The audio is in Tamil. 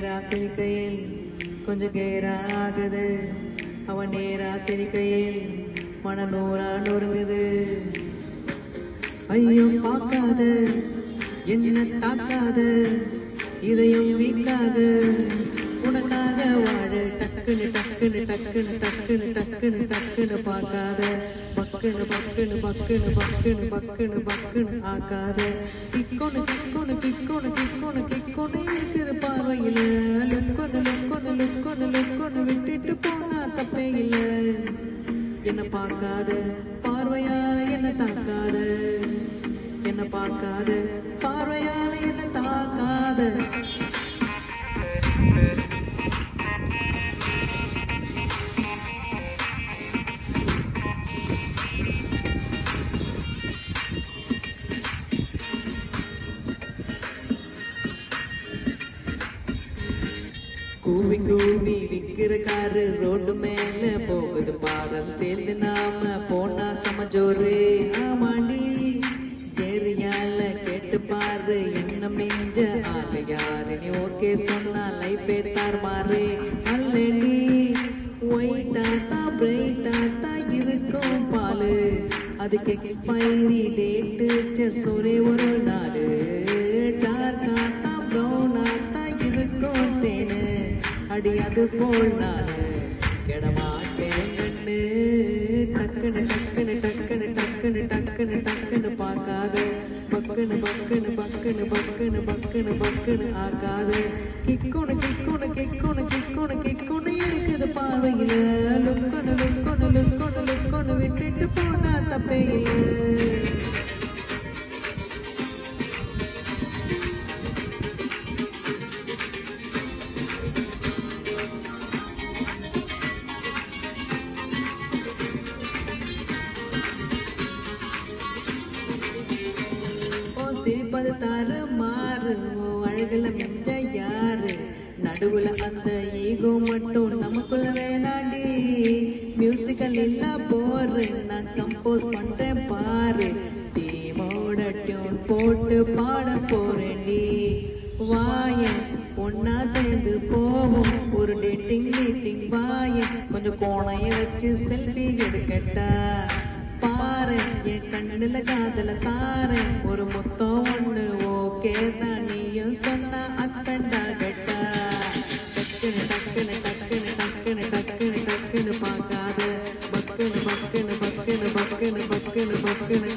நேரா சிரிக்கையில் கொஞ்சம் கேரா ஆகுது. அவன் நேரா சிரிக்கையில் மனநூறா நொறுங்குது. ஐயோ பார்க்காத என்ன தாக்காத இதையும் வீக்காத உனக்காக வாழ டக்குன்னு டக்குன்னு டக்குன்னு டக்குன்னு டக்குன்னு டக்குன்னு பார்க்காத பக்குன்னு பக்குன்னு பக்குன்னு பக்குன்னு பக்குன்னு பக்குன்னு ஆக்காத கிக்கொன்னு கிக்கொன்னு கிக்கொன்னு கிக்கொன்னு கிக்கொன்னு இருக்குது பார்வையில் லுக்கொன்னு லுக்கொன்னு லுக்கொன்னு லுக்கொன்னு விட்டுட்டு போனா தப்பே இல்லை. என்ன பார்க்காத பார்வையால என்ன தாக்காத என்ன பார்க்காத பார்வையால என்ன தாக்காத. கூவி கூவி விக்கிற காரு ரோடு மேல போகுது பாரல் சேர்ந்து நாம போனா சமஜோரு. ஆமாண்டி ஏரியால கேட்டு பாரு என்ன மிஞ்ச ஆளு யாரு நீ ஓகே சொன்னா லைஃபே தார் மாறு. அல்லடி ஒயிட்டாட்டா பிரைட்டாட்டா இருக்கும் பாலு அதுக்கு எக்ஸ்பைரி டேட்டு ஒரே ஒரு நாடு. டார்க்காட்டா ப்ரௌனாட்டா இருக்கும் தேனு அடி அது போல் நானு கெடமாட்டேன் கண்ணு. டக்குன்னு டக்குன்னு டக்குன்னு டக்குன்னு டக்குன்னு டக்குன்னு பார்க்காத பக்குன்னு பக்குன்னு பக்குன்னு பக்குன்னு பக்குன்னு பக்குன்னு ஆக்காத கிக்கொன்னு கிக்கொன்னு கிக்கொன்னு கிக்கொன்னு கிக்கொன்னு இருக்குது பார்வையில் லுக்கொன்னு லுக்கொன்னு லுக்கொன்னு லுக்கொன்னு விட்டுட்டு போனா தப்பே இல்லை. சிரிப்பது தாறு மாறு அழகுல மிஞ்ச யாரு நடுவுல அந்த ஈகோ மட்டும் நமக்குள்ள வேணாண்டி. மியூசிக்கல் இல்ல போரு நான் கம்போஸ் பண்றேன் பாரு. டீமோட டியூன் போட்டு பாட போறேன்டி. வாய ஒன்னா சேர்ந்து போவோம் ஒரு டேட்டிங் மீட்டிங். வாய கொஞ்சம் கோணைய வச்சு செல்ஃபி எடுக்கட்டா பாரு என் கண்ணுல காதல தார ஒரு மொத்தம் ஒண்ணு ஓகே தான் நீயும் சொன்ன ஹஸ்பண்ட் ஆகட்டா. டக்குன்னு டக்குன்னு டக்குன்னு டக்குன்னு டக்குன்னு டக்குன்னு பார்க்காத பக்குன்னு பக்குன்னு பக்குன்னு பக்குன்னு பக்குன்னு பக்குன்னு